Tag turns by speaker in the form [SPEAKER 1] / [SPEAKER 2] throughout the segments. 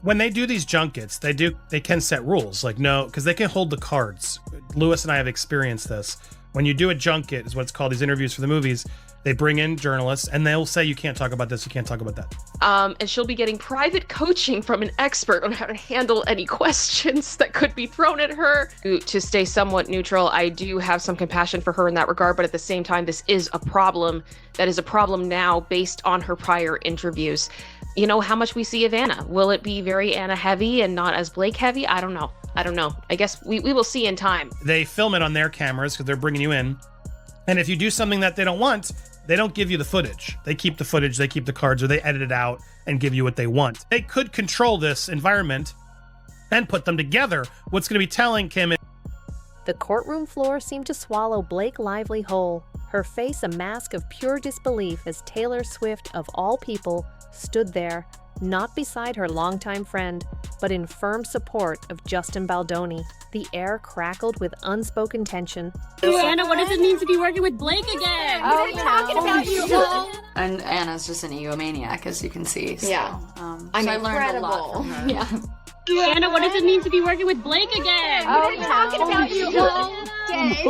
[SPEAKER 1] when they do these junkets, they can set rules, like no, because they can hold the cards. Lewis and I have experienced this. When you do a junket, is what it's called, these interviews for the movies, they bring in journalists and they'll say, you can't talk about this, you can't talk about that.
[SPEAKER 2] And she'll be getting private coaching from an expert on how to handle any questions that could be thrown at her. To stay somewhat neutral, I do have some compassion for her in that regard, but at the same time, this is a problem that is a problem now based on her prior interviews. You know how much we see of Anna. Will it be very Anna heavy and not as Blake heavy? I don't know. I guess we will see in time.
[SPEAKER 1] They film it on their cameras because they're bringing you in. And if you do something that they don't want, they don't give you the footage. They keep the footage, they keep the cards, or they edit it out and give you what they want. They could control this environment and put them together. What's going to be telling Kim?
[SPEAKER 3] The courtroom floor seemed to swallow Blake Lively whole, her face a mask of pure disbelief as Taylor Swift, of all people, stood there, not beside her longtime friend, but in firm support of Justin Baldoni. The air crackled with unspoken tension.
[SPEAKER 4] Anna, what does it mean to be working with Blake again?
[SPEAKER 5] Oh, we're talking about you.
[SPEAKER 6] And Anna's just an egomaniac, as you can see. So,
[SPEAKER 5] Yeah.
[SPEAKER 6] I learned a lot from her.
[SPEAKER 5] Yeah.
[SPEAKER 4] Anna, what does it mean to be working with Blake again?
[SPEAKER 5] Oh, we're talking about you all day.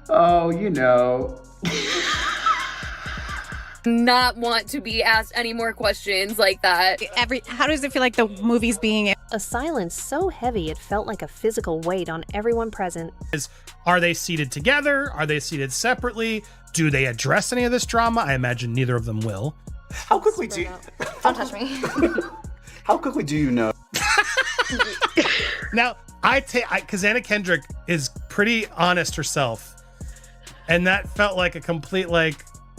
[SPEAKER 7] Oh, you know.
[SPEAKER 8] Not want to be asked any more questions like that.
[SPEAKER 9] How does it feel like the movie's being...
[SPEAKER 3] A silence so heavy it felt like a physical weight on everyone present.
[SPEAKER 1] Are they seated together? Are they seated separately? Do they address any of this drama? I imagine neither of them will.
[SPEAKER 7] How quickly do you...
[SPEAKER 5] Don't touch me.
[SPEAKER 7] How quickly do you know?
[SPEAKER 1] Now, because Anna Kendrick is pretty honest herself. And that felt like a complete,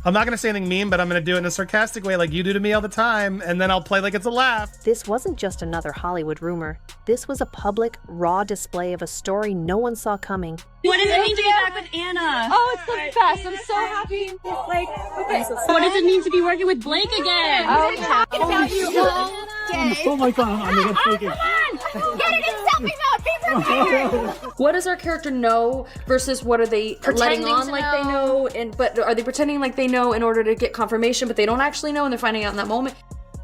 [SPEAKER 1] I'm not going to say anything mean, but I'm going to do it in a sarcastic way like you do to me all the time, and then I'll play like it's a laugh.
[SPEAKER 3] This wasn't just another Hollywood rumor. This was a public, raw display of a story no one saw coming.
[SPEAKER 4] What does it mean to be back with Anna?
[SPEAKER 5] Oh, it's the best. I'm so happy. Okay.
[SPEAKER 4] What does it mean to be working with Blake again?
[SPEAKER 5] Oh, we're talking about you all day.
[SPEAKER 7] Oh my God, I'm gonna take it.
[SPEAKER 5] Come on. Get it in selfie mode. Be prepared.
[SPEAKER 8] What does our character know versus what are they letting on like they know? But are they pretending like they know in order to get confirmation, but they don't actually know and they're finding out in that moment?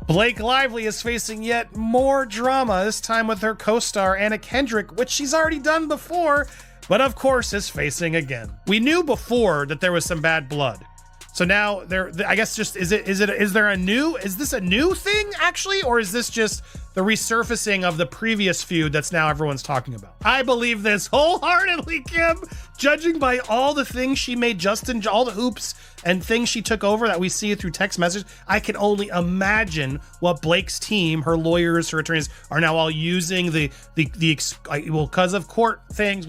[SPEAKER 1] Blake Lively is facing yet more drama, this time with her co-star Anna Kendrick, which she's already done before, but of course is facing again. We knew before that there was some bad blood. So now I guess just is this a new thing actually, or is this just the resurfacing of the previous feud that's now everyone's talking about? I believe this wholeheartedly, Kim, judging by all the things she made Justin, all the hoops and things she took over that we see through text message. I can only imagine what Blake's team, her lawyers, her attorneys are now all using because of court things.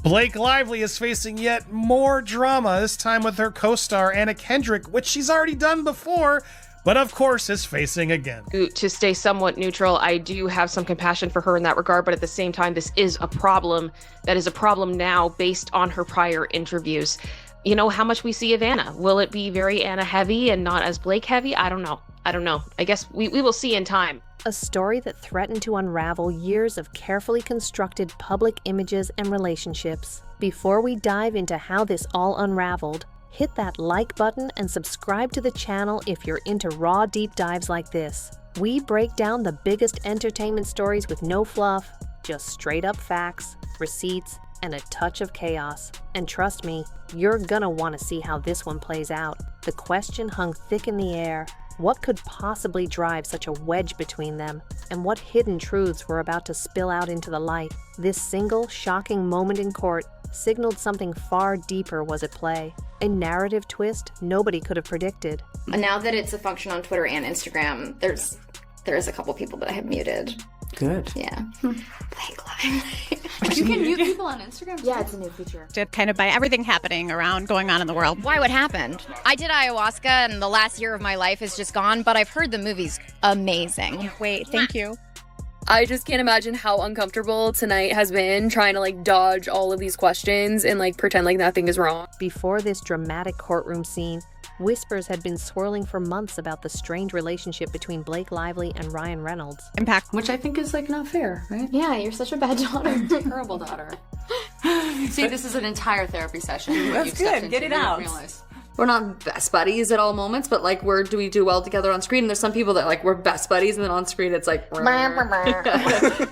[SPEAKER 1] Blake Lively is facing yet more drama, this time with her co-star Anna Kendrick, which she's already done before, but of course is facing again.
[SPEAKER 2] To stay somewhat neutral, I do have some compassion for her in that regard, but at the same time, this is a problem that is a problem now based on her prior interviews. You know how much we see of Anna. Will it be very Anna heavy and not as Blake heavy? I don't know. I guess we will see in time.
[SPEAKER 3] A story that threatened to unravel years of carefully constructed public images and relationships. Before we dive into how this all unraveled, hit that like button and subscribe to the channel if you're into raw deep dives like this. We break down the biggest entertainment stories with no fluff, just straight up facts, receipts, and a touch of chaos. And trust me, you're gonna want to see how this one plays out. The question hung thick in the air. What could possibly drive such a wedge between them? And what hidden truths were about to spill out into the light? This single, shocking moment in court signaled something far deeper was at play. A narrative twist nobody could have predicted.
[SPEAKER 5] Now that it's a function on Twitter and Instagram, there's a couple people that I have muted.
[SPEAKER 7] Good.
[SPEAKER 5] Yeah. Blake Lively.
[SPEAKER 6] You can mute people on Instagram?
[SPEAKER 5] Yeah, it's a new feature.
[SPEAKER 9] Kind of by everything happening going on in the world.
[SPEAKER 10] Why, what happened? I did ayahuasca and the last year of my life is just gone, but I've heard the movie's amazing.
[SPEAKER 9] Wait, thank you.
[SPEAKER 8] I just can't imagine how uncomfortable tonight has been trying to dodge all of these questions and pretend like nothing is wrong.
[SPEAKER 3] Before this dramatic courtroom scene, whispers had been swirling for months about the strained relationship between Blake Lively and Ryan Reynolds.
[SPEAKER 9] Impact.
[SPEAKER 6] Which I think is not fair, right?
[SPEAKER 5] Yeah, you're such a bad daughter.
[SPEAKER 6] Terrible daughter. See, this is an entire therapy session.
[SPEAKER 11] That's good. Get it out.
[SPEAKER 8] we're not best buddies at all moments, but like do we do well together on screen? And there's some people that like we're best buddies, and then on screen it's like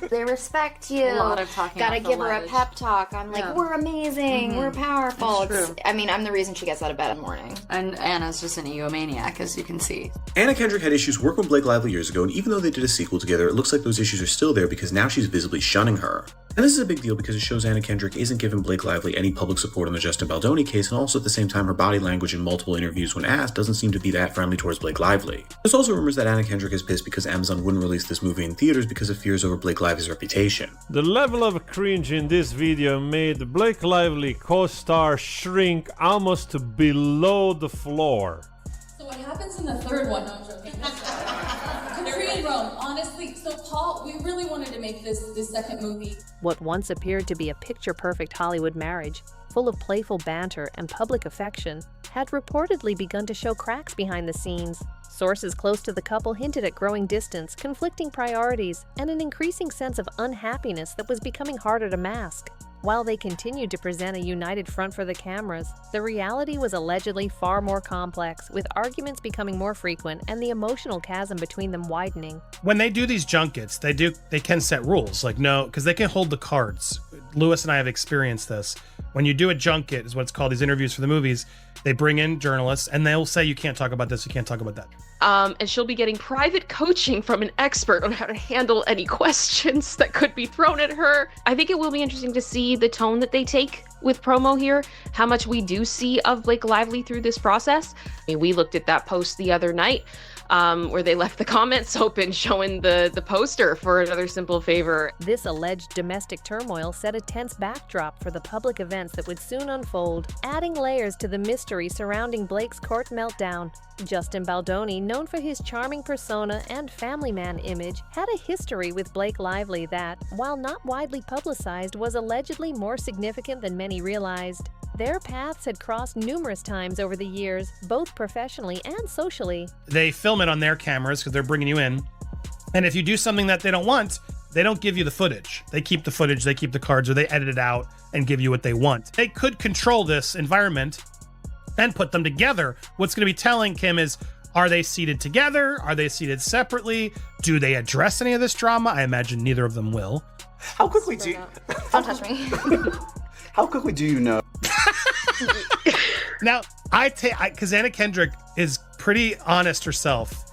[SPEAKER 5] they respect you.
[SPEAKER 6] A lot of talking.
[SPEAKER 5] Gotta
[SPEAKER 6] off the
[SPEAKER 5] give her a
[SPEAKER 6] ledge.
[SPEAKER 5] pep talk. I'm like, we're amazing, we're powerful.
[SPEAKER 6] That's true.
[SPEAKER 5] I mean, I'm the reason she gets out of bed in the morning.
[SPEAKER 6] And Anna's just an egomaniac, as you can see.
[SPEAKER 11] Anna Kendrick had issues working with Blake Lively years ago, and even though they did a sequel together, it looks like those issues are still there because now she's visibly shunning her. And this is a big deal because it shows Anna Kendrick isn't giving Blake Lively any public support on the Justin Baldoni case, and also at the same time her body language in multiple interviews when asked doesn't seem to be that friendly towards Blake Lively. There's also rumors that Anna Kendrick is pissed because Amazon wouldn't release this movie in theaters because of fears over Blake Lively's reputation.
[SPEAKER 12] The level of cringe in this video made Blake Lively co-star shrink almost to below the floor.
[SPEAKER 13] So what happens in the third one? No, I'm joking. Country in Rome, honestly. So Paul, we really wanted to make this second movie.
[SPEAKER 3] What once appeared to be a picture-perfect Hollywood marriage, full of playful banter and public affection, had reportedly begun to show cracks behind the scenes. Sources close to the couple hinted at growing distance, conflicting priorities, and an increasing sense of unhappiness that was becoming harder to mask. While they continued to present a united front for the cameras, the reality was allegedly far more complex, with arguments becoming more frequent and the emotional chasm between them widening.
[SPEAKER 1] When they do these junkets, they can set rules, like no, because they can hold the cards. Lewis and I have experienced this. When you do a junket, is what it's called, these interviews for the movies, they bring in journalists and they'll say you can't talk about this, you can't talk about that.
[SPEAKER 2] And she'll be getting private coaching from an expert on how to handle any questions that could be thrown at her. I think it will be interesting to see the tone that they take with promo here, how much we do see of Blake Lively through this process. I mean, we looked at that post the other night where they left the comments open showing the poster for Another Simple Favor.
[SPEAKER 3] This alleged domestic turmoil set a tense backdrop for the public events that would soon unfold, adding layers to the mystery surrounding Blake's court meltdown. Justin Baldoni, known for his charming persona and family man image, had a history with Blake Lively that, while not widely publicized, was allegedly more significant than many realized. Their paths had crossed numerous times over the years, both professionally and socially.
[SPEAKER 1] They film it on their cameras because they're bringing you in. And if you do something that they don't want, they don't give you the footage. They keep the footage, they keep the cards, or they edit it out and give you what they want. They could control this environment and put them together. What's going to be telling, Kim, is are they seated together? Are they seated separately? Do they address any of this drama? I imagine neither of them will.
[SPEAKER 7] How quickly do you...
[SPEAKER 5] Don't touch me.
[SPEAKER 7] How quickly do you know?
[SPEAKER 1] Now, because Anna Kendrick is pretty honest herself,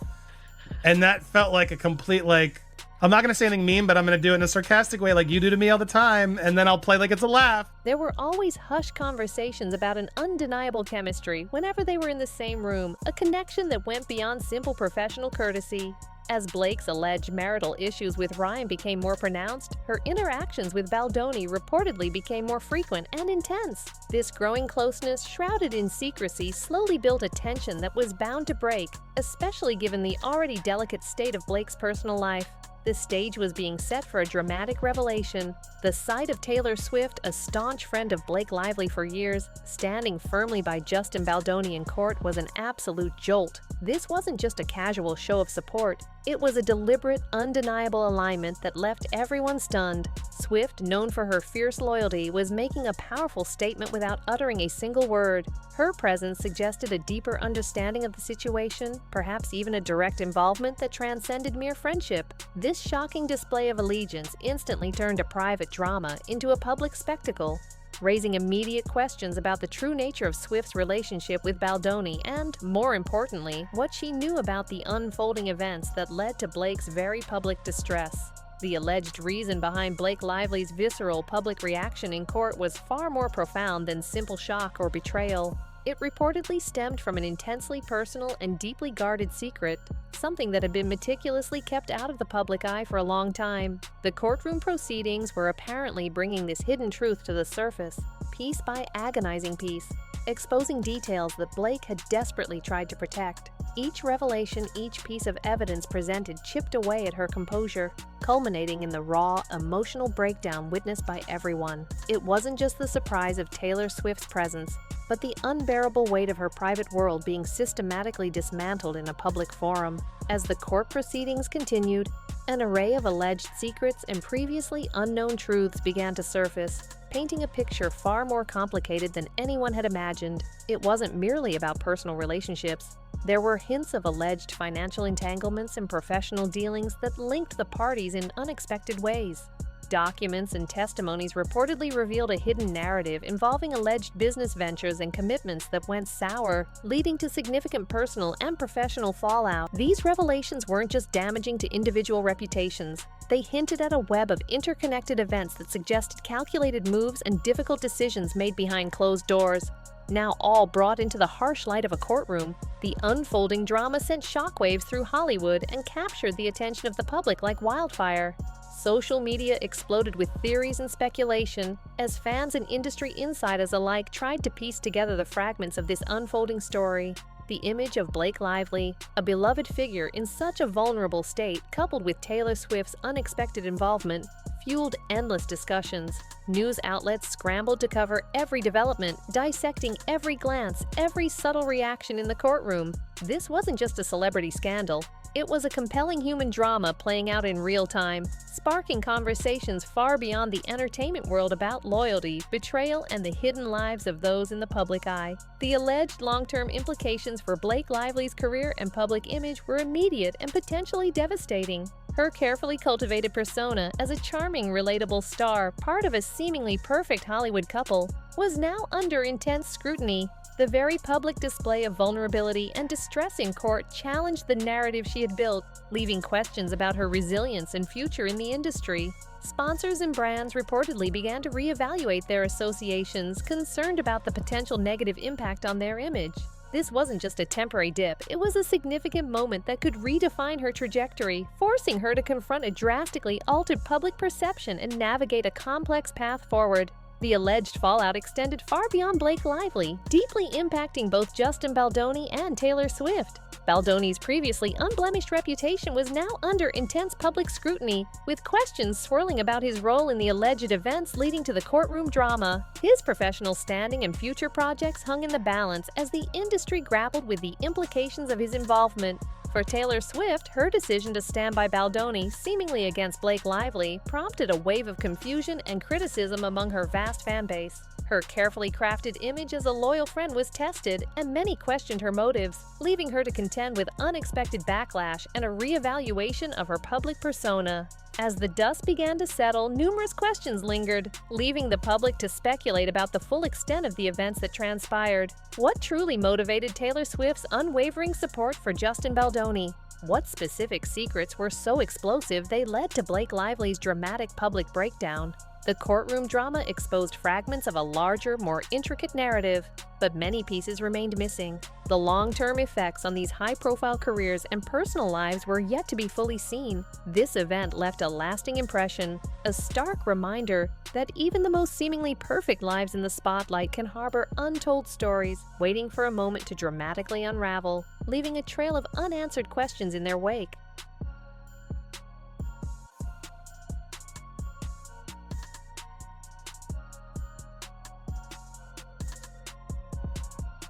[SPEAKER 1] and that felt like a complete, like, I'm not going to say anything mean, but I'm going to do it in a sarcastic way like you do to me all the time, and then I'll play like it's a laugh.
[SPEAKER 3] There were always hushed conversations about an undeniable chemistry whenever they were in the same room, a connection that went beyond simple professional courtesy. As Blake's alleged marital issues with Ryan became more pronounced, her interactions with Baldoni reportedly became more frequent and intense. This growing closeness, shrouded in secrecy, slowly built a tension that was bound to break, especially given the already delicate state of Blake's personal life. The stage was being set for a dramatic revelation. The sight of Taylor Swift, a staunch friend of Blake Lively for years, standing firmly by Justin Baldoni in court was an absolute jolt. This wasn't just a casual show of support. It was a deliberate, undeniable alignment that left everyone stunned. Swift, known for her fierce loyalty, was making a powerful statement without uttering a single word. Her presence suggested a deeper understanding of the situation, perhaps even a direct involvement that transcended mere friendship. This shocking display of allegiance instantly turned a private drama into a public spectacle, raising immediate questions about the true nature of Swift's relationship with Baldoni and, more importantly, what she knew about the unfolding events that led to Blake's very public distress. The alleged reason behind Blake Lively's visceral public reaction in court was far more profound than simple shock or betrayal. It reportedly stemmed from an intensely personal and deeply guarded secret, something that had been meticulously kept out of the public eye for a long time. The courtroom proceedings were apparently bringing this hidden truth to the surface, piece by agonizing piece, exposing details that Blake had desperately tried to protect. Each revelation, each piece of evidence presented chipped away at her composure, culminating in the raw, emotional breakdown witnessed by everyone. It wasn't just the surprise of Taylor Swift's presence, but the unbearable weight of her private world being systematically dismantled in a public forum. As the court proceedings continued, an array of alleged secrets and previously unknown truths began to surface, painting a picture far more complicated than anyone had imagined. It wasn't merely about personal relationships. There were hints of alleged financial entanglements and professional dealings that linked the parties in unexpected ways. Documents and testimonies reportedly revealed a hidden narrative involving alleged business ventures and commitments that went sour, leading to significant personal and professional fallout. These revelations weren't just damaging to individual reputations. They hinted at a web of interconnected events that suggested calculated moves and difficult decisions made behind closed doors. Now all brought into the harsh light of a courtroom, the unfolding drama sent shockwaves through Hollywood and captured the attention of the public like wildfire. Social media exploded with theories and speculation as fans and industry insiders alike tried to piece together the fragments of this unfolding story. The image of Blake Lively, a beloved figure in such a vulnerable state, coupled with Taylor Swift's unexpected involvement, fueled endless discussions. News outlets scrambled to cover every development, dissecting every glance, every subtle reaction in the courtroom. This wasn't just a celebrity scandal. It was a compelling human drama playing out in real time, sparking conversations far beyond the entertainment world about loyalty, betrayal, and the hidden lives of those in the public eye. The alleged long-term implications for Blake Lively's career and public image were immediate and potentially devastating. Her carefully cultivated persona as a charming, relatable star, part of a seemingly perfect Hollywood couple, was now under intense scrutiny. The very public display of vulnerability and distress in court challenged the narrative she had built, leaving questions about her resilience and future in the industry. Sponsors and brands reportedly began to reevaluate their associations, concerned about the potential negative impact on their image. This wasn't just a temporary dip, it was a significant moment that could redefine her trajectory, forcing her to confront a drastically altered public perception and navigate a complex path forward. The alleged fallout extended far beyond Blake Lively, deeply impacting both Justin Baldoni and Taylor Swift. Baldoni's previously unblemished reputation was now under intense public scrutiny, with questions swirling about his role in the alleged events leading to the courtroom drama. His professional standing and future projects hung in the balance as the industry grappled with the implications of his involvement. For Taylor Swift, her decision to stand by Baldoni, seemingly against Blake Lively, prompted a wave of confusion and criticism among her vast fan base. Her carefully crafted image as a loyal friend was tested, and many questioned her motives, leaving her to contend with unexpected backlash and a reevaluation of her public persona. As the dust began to settle, numerous questions lingered, leaving the public to speculate about the full extent of the events that transpired. What truly motivated Taylor Swift's unwavering support for Justin Baldoni? What specific secrets were so explosive they led to Blake Lively's dramatic public breakdown? The courtroom drama exposed fragments of a larger, more intricate narrative, but many pieces remained missing. The long-term effects on these high-profile careers and personal lives were yet to be fully seen. This event left a lasting impression, a stark reminder that even the most seemingly perfect lives in the spotlight can harbor untold stories, waiting for a moment to dramatically unravel, leaving a trail of unanswered questions in their wake.